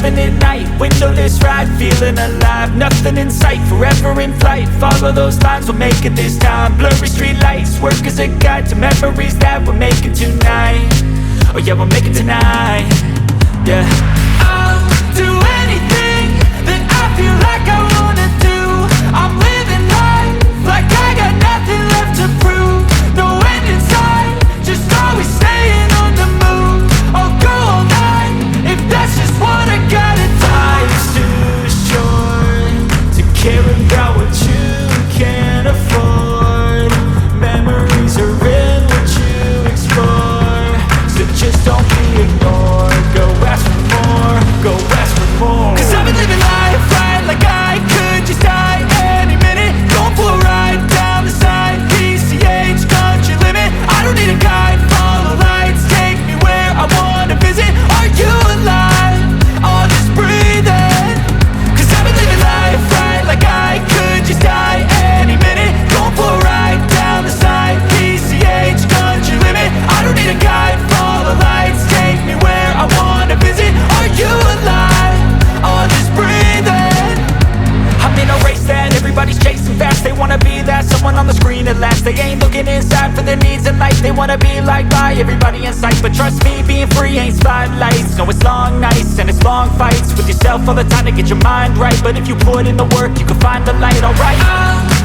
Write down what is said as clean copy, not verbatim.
having it night, windowless ride, feeling alive. Nothing in sight, forever in flight. Follow those lines, we'll make it this time. Blurry street lights, work as a guide to memories that we're making tonight. Oh yeah, we'll make it tonight. Yeah, I'll do anything that I feel like I wanna do. I'm living life like I got nothing left to prove. No end in sight, just always staying on the move. I'll go all night if that's just what I gotta do. Life's too short to care about what you can't afford. Memories are in what you explore, so just don't be ignored. Go ask for more, go ask for more. Cause I've been living life right like I could just die any minute. Going for a ride down the side, PCH, country limit. I don't need a guide, follow lights, take me where I wanna visit. Are you alive? Or just breathing? Cause I've been living life right like I could just die any minute. Going for a ride down the side, PCH, country limit. I don't need a guide, follow lights, take me where I wanna visit. Are you alive? Or just breathing? I'm in a race that everybody's chasing fast. They wanna be that someone on the screen at last. They ain't looking inside for their needs in life. They wanna be liked by everybody in sight. But trust me, being free ain't spotlights. No, it's long nights and it's long fights with yourself all the time to get your mind right. But if you put in the work, you can find the light, alright?